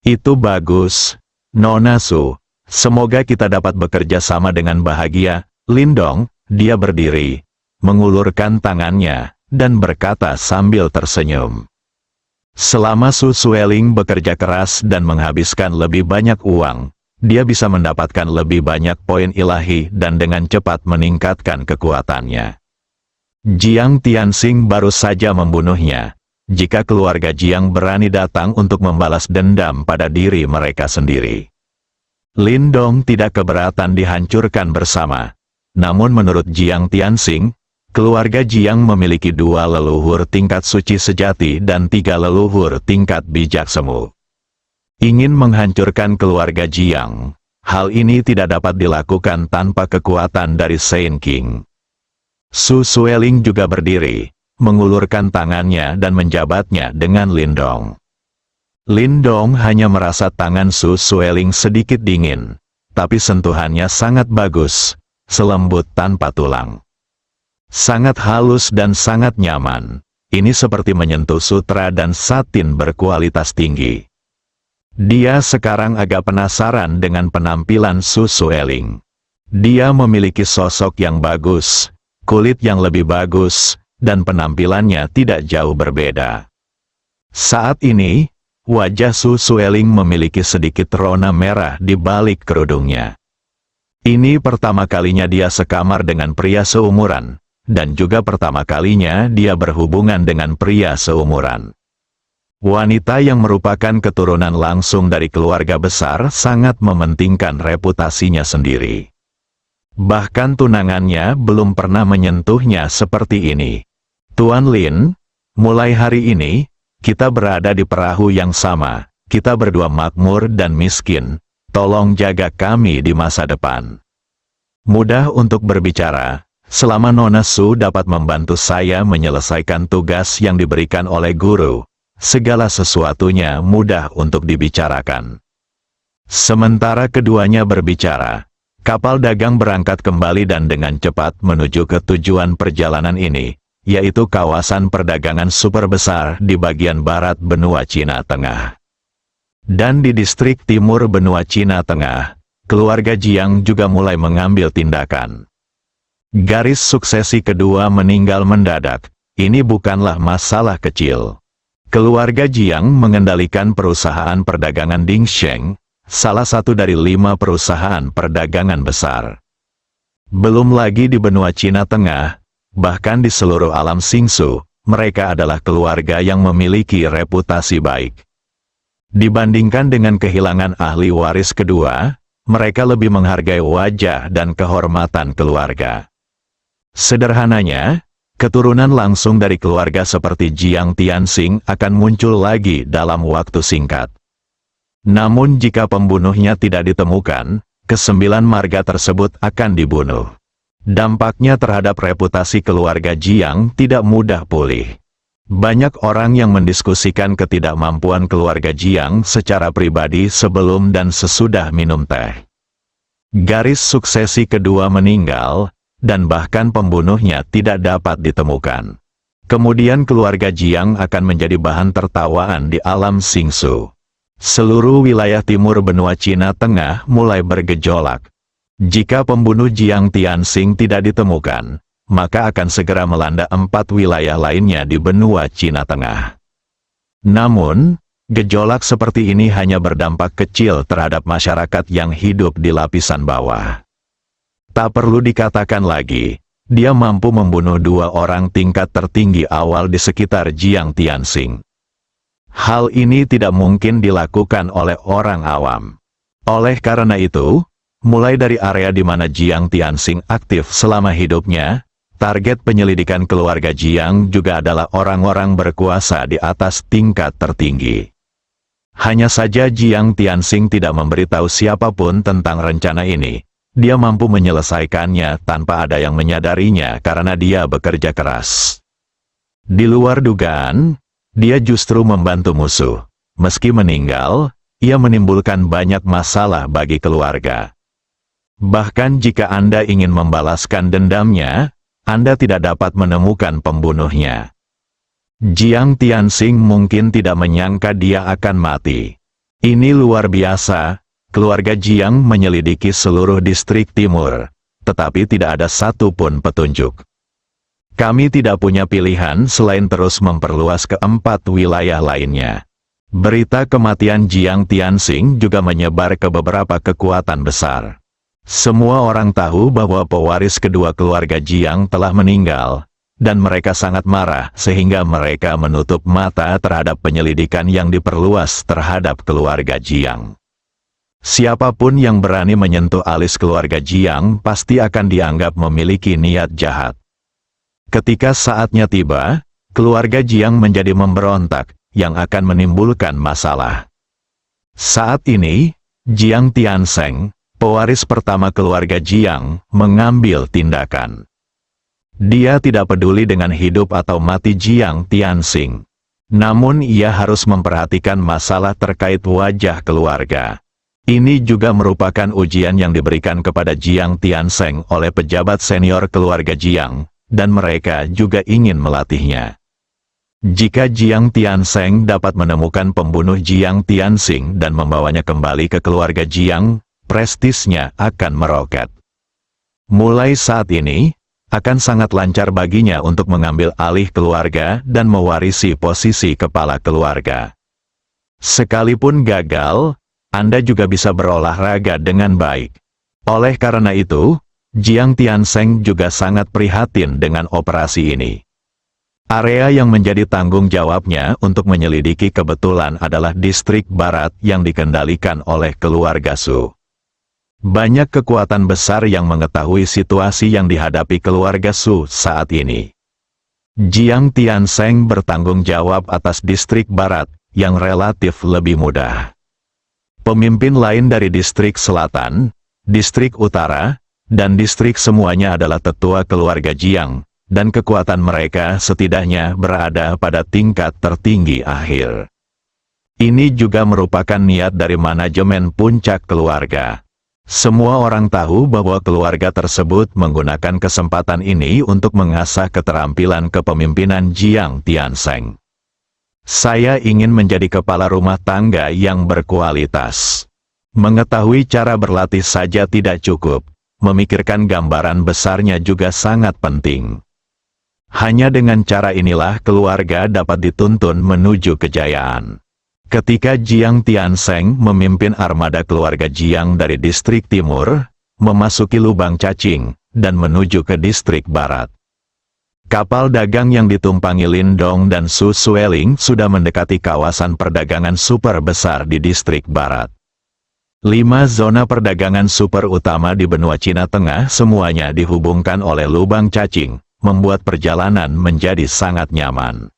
Itu bagus, Nona Su. Semoga kita dapat bekerja sama dengan bahagia. Lin Dong, dia berdiri, mengulurkan tangannya, dan berkata sambil tersenyum. Selama Su Sueling bekerja keras dan menghabiskan lebih banyak uang, dia bisa mendapatkan lebih banyak poin ilahi dan dengan cepat meningkatkan kekuatannya. Jiang Tianxing baru saja membunuhnya. Jika keluarga Jiang berani datang untuk membalas dendam pada diri mereka sendiri, Lin Dong tidak keberatan dihancurkan bersama. Namun menurut Jiang Tianxing, keluarga Jiang memiliki 2 leluhur tingkat suci sejati dan 3 leluhur tingkat bijak semu. Ingin menghancurkan keluarga Jiang, hal ini tidak dapat dilakukan tanpa kekuatan dari Saint King. Su Sueling juga berdiri, mengulurkan tangannya dan menjabatnya dengan Lin Dong. Lin Dong hanya merasa tangan Su Sueling sedikit dingin, tapi sentuhannya sangat bagus, selembut tanpa tulang. Sangat halus dan sangat nyaman, ini seperti menyentuh sutra dan satin berkualitas tinggi. Dia sekarang agak penasaran dengan penampilan Su Sueling. Dia memiliki sosok yang bagus, kulit yang lebih bagus, dan penampilannya tidak jauh berbeda. Saat ini, wajah Su Sueling memiliki sedikit rona merah di balik kerudungnya. Ini pertama kalinya dia sekamar dengan pria seumuran, dan juga pertama kalinya dia berhubungan dengan pria seumuran. Wanita yang merupakan keturunan langsung dari keluarga besar sangat mementingkan reputasinya sendiri. Bahkan tunangannya belum pernah menyentuhnya seperti ini. Tuan Lin, mulai hari ini, kita berada di perahu yang sama. Kita berdua makmur dan miskin. Tolong jaga kami di masa depan. Mudah untuk berbicara, selama Nona Su dapat membantu saya menyelesaikan tugas yang diberikan oleh guru. Segala sesuatunya mudah untuk dibicarakan. Sementara keduanya berbicara, kapal dagang berangkat kembali dan dengan cepat menuju ke tujuan perjalanan ini, yaitu kawasan perdagangan super besar di bagian barat benua Cina Tengah. Dan di distrik timur benua Cina Tengah, keluarga Jiang juga mulai mengambil tindakan. Garis suksesi kedua meninggal mendadak, ini bukanlah masalah kecil. Keluarga Jiang mengendalikan perusahaan perdagangan Dingsheng, salah satu dari 5 perusahaan perdagangan besar. Belum lagi di benua Cina Tengah, bahkan di seluruh alam Xingsu, mereka adalah keluarga yang memiliki reputasi baik. Dibandingkan dengan kehilangan ahli waris kedua, mereka lebih menghargai wajah dan kehormatan keluarga. Sederhananya, keturunan langsung dari keluarga seperti Jiang Tianxing akan muncul lagi dalam waktu singkat. Namun jika pembunuhnya tidak ditemukan, ke-9 marga tersebut akan dibunuh. Dampaknya terhadap reputasi keluarga Jiang tidak mudah pulih. Banyak orang yang mendiskusikan ketidakmampuan keluarga Jiang secara pribadi sebelum dan sesudah minum teh. Garis suksesi kedua meninggal, dan bahkan pembunuhnya tidak dapat ditemukan. Kemudian keluarga Jiang akan menjadi bahan tertawaan di alam Xingsu. Seluruh wilayah timur benua Cina Tengah mulai bergejolak. Jika pembunuh Jiang Tianxing tidak ditemukan, maka akan segera melanda 4 wilayah lainnya di benua Cina Tengah. Namun, gejolak seperti ini hanya berdampak kecil terhadap masyarakat yang hidup di lapisan bawah. Tak perlu dikatakan lagi, dia mampu membunuh 2 orang tingkat tertinggi awal di sekitar Jiang Tianxing. Hal ini tidak mungkin dilakukan oleh orang awam. Oleh karena itu, mulai dari area di mana Jiang Tianxing aktif selama hidupnya, Target penyelidikan keluarga Jiang juga adalah orang-orang berkuasa di atas tingkat tertinggi. Hanya saja Jiang Tianxing tidak memberitahu siapapun tentang rencana ini. Dia mampu menyelesaikannya tanpa ada yang menyadarinya karena dia bekerja keras. Di luar dugaan, dia justru membantu musuh. Meski meninggal, ia menimbulkan banyak masalah bagi keluarga. Bahkan jika Anda ingin membalaskan dendamnya, Anda tidak dapat menemukan pembunuhnya. Jiang Tianxing mungkin tidak menyangka dia akan mati. Ini luar biasa, keluarga Jiang menyelidiki seluruh distrik timur, tetapi tidak ada satupun petunjuk. Kami tidak punya pilihan selain terus memperluas ke 4 wilayah lainnya. Berita kematian Jiang Tianxing juga menyebar ke beberapa kekuatan besar. Semua orang tahu bahwa pewaris kedua keluarga Jiang telah meninggal, dan mereka sangat marah sehingga mereka menutup mata terhadap penyelidikan yang diperluas terhadap keluarga Jiang. Siapapun yang berani menyentuh alis keluarga Jiang pasti akan dianggap memiliki niat jahat. Ketika saatnya tiba, keluarga Jiang menjadi memberontak, yang akan menimbulkan masalah. Saat ini, Jiang Tianxing, pewaris pertama keluarga Jiang, mengambil tindakan. Dia tidak peduli dengan hidup atau mati Jiang Tianxing. Namun ia harus memperhatikan masalah terkait wajah keluarga. Ini juga merupakan ujian yang diberikan kepada Jiang Tianxing oleh pejabat senior keluarga Jiang, dan mereka juga ingin melatihnya. Jika Jiang Tianxing dapat menemukan pembunuh Jiang Tianxing dan membawanya kembali ke keluarga Jiang, prestisnya akan meroket. Mulai saat ini, akan sangat lancar baginya untuk mengambil alih keluarga dan mewarisi posisi kepala keluarga. Sekalipun gagal, Anda juga bisa berolahraga dengan baik. Oleh karena itu, Jiang Tianxing juga sangat prihatin dengan operasi ini. Area yang menjadi tanggung jawabnya untuk menyelidiki kebetulan adalah distrik barat yang dikendalikan oleh keluarga Su. Banyak kekuatan besar yang mengetahui situasi yang dihadapi keluarga Su saat ini. Jiang Tianxing bertanggung jawab atas distrik barat, yang relatif lebih mudah. Pemimpin lain dari distrik selatan, distrik utara, dan distrik semuanya adalah tetua keluarga Jiang, dan kekuatan mereka setidaknya berada pada tingkat tertinggi akhir. Ini juga merupakan niat dari manajemen puncak keluarga. Semua orang tahu bahwa keluarga tersebut menggunakan kesempatan ini untuk mengasah keterampilan kepemimpinan Jiang Tianxing. Saya ingin menjadi kepala rumah tangga yang berkualitas. Mengetahui cara berlatih saja tidak cukup, memikirkan gambaran besarnya juga sangat penting. Hanya dengan cara inilah keluarga dapat dituntun menuju kejayaan. Ketika Jiang Tianxing memimpin armada keluarga Jiang dari distrik timur, memasuki lubang cacing, dan menuju ke distrik barat. Kapal dagang yang ditumpangi Lin Dong dan Su Sueling sudah mendekati kawasan perdagangan super besar di distrik barat. 5 zona perdagangan super utama di benua Cina Tengah semuanya dihubungkan oleh lubang cacing, membuat perjalanan menjadi sangat nyaman.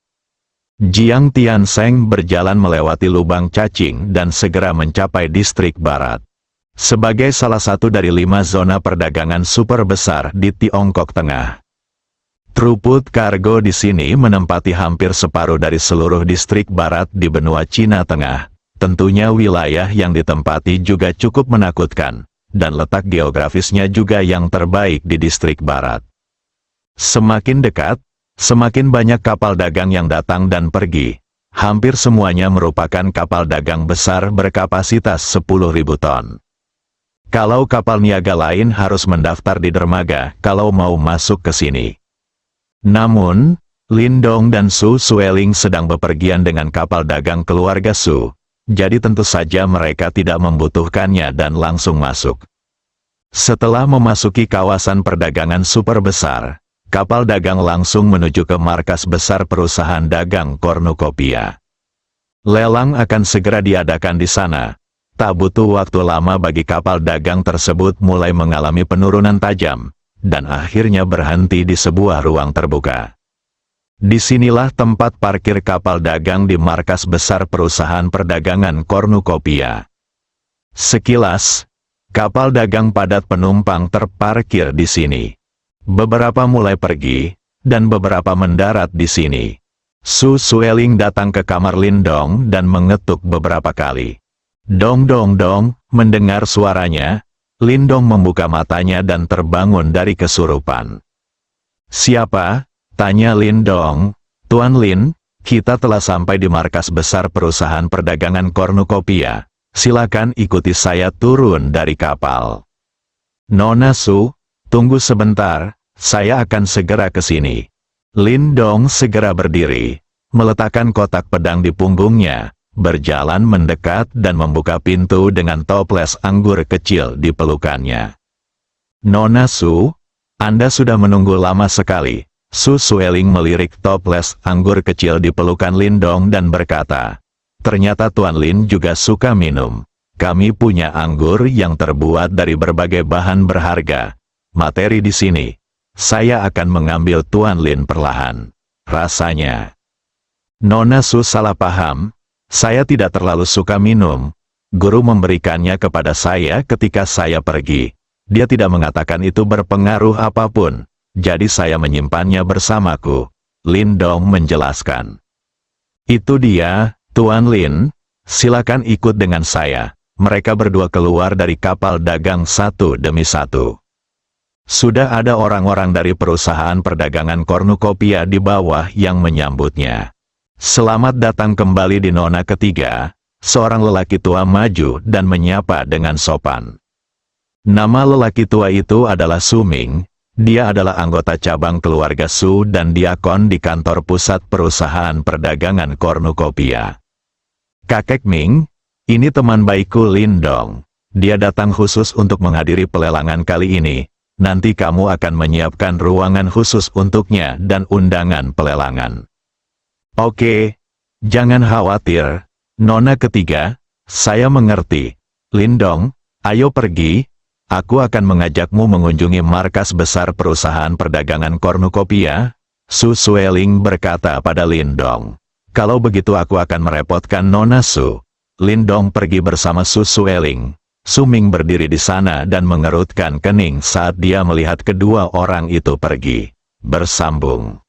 Jiang Tianxing berjalan melewati lubang cacing dan segera mencapai distrik barat. Sebagai salah satu dari 5 zona perdagangan super besar di Tiongkok Tengah. Throughput kargo di sini menempati hampir separuh dari seluruh distrik barat di benua Cina Tengah. Tentunya wilayah yang ditempati juga cukup menakutkan, dan letak geografisnya juga yang terbaik di distrik barat. Semakin dekat, semakin banyak kapal dagang yang datang dan pergi. Hampir semuanya merupakan kapal dagang besar berkapasitas 10.000 ton. Kalau kapal niaga lain harus mendaftar di dermaga kalau mau masuk ke sini. Namun, Lin Dong dan Su Sueling sedang bepergian dengan kapal dagang keluarga Su, jadi tentu saja mereka tidak membutuhkannya dan langsung masuk. Setelah memasuki kawasan perdagangan super besar, kapal dagang langsung menuju ke markas besar perusahaan dagang kornukopiah. Lelang akan segera diadakan di sana. Tak butuh waktu lama bagi kapal dagang tersebut mulai mengalami penurunan tajam, dan akhirnya berhenti di sebuah ruang terbuka. Disinilah tempat parkir kapal dagang di markas besar perusahaan perdagangan Cornucopia. Sekilas, kapal dagang padat penumpang terparkir di sini. Beberapa mulai pergi, dan beberapa mendarat di sini. Su Sueling datang ke kamar Lindong dan mengetuk beberapa kali. Dong dong dong, mendengar suaranya, Lindong membuka matanya dan terbangun dari kesurupan. "Siapa?" tanya Lindong. "Tuan Lin, kita telah sampai di markas besar perusahaan perdagangan Cornucopia. Silakan ikuti saya turun dari kapal." "Nona Su, tunggu sebentar, saya akan segera ke sini." Lindong segera berdiri, meletakkan kotak pedang di punggungnya, berjalan mendekat dan membuka pintu dengan toples anggur kecil di pelukannya. "Nona Su, Anda sudah menunggu lama sekali." Su Sueling melirik toples anggur kecil di pelukan Lindong dan berkata, "Ternyata Tuan Lin juga suka minum. Kami punya anggur yang terbuat dari berbagai bahan berharga. Materi di sini. Saya akan mengambil Tuan Lin perlahan. Rasanya." "Nona Su salah paham. Saya tidak terlalu suka minum. Guru memberikannya kepada saya ketika saya pergi. Dia tidak mengatakan itu berpengaruh apapun. Jadi saya menyimpannya bersamaku." Lindong menjelaskan. "Itu dia, Tuan Lin. Silakan ikut dengan saya." Mereka berdua keluar dari kapal dagang satu demi satu. Sudah ada orang-orang dari perusahaan perdagangan Cornucopia di bawah yang menyambutnya. "Selamat datang kembali di nona ketiga." Seorang lelaki tua maju dan menyapa dengan sopan. Nama lelaki tua itu adalah Su Ming. Dia adalah anggota cabang keluarga Su dan diakon di kantor pusat perusahaan perdagangan Cornucopia. "Kakek Ming, ini teman baikku Lindong. Dia datang khusus untuk menghadiri pelelangan kali ini. Nanti kamu akan menyiapkan ruangan khusus untuknya dan undangan pelelangan." "Oke, jangan khawatir, nona ketiga, saya mengerti." "Lindong, ayo pergi. Aku akan mengajakmu mengunjungi markas besar perusahaan perdagangan Cornucopia." Su Sueling berkata pada Lindong. "Kalau begitu aku akan merepotkan Nona Su." Lindong pergi bersama Su Sueling. Su Ming berdiri di sana dan mengerutkan kening saat dia melihat kedua orang itu pergi. Bersambung.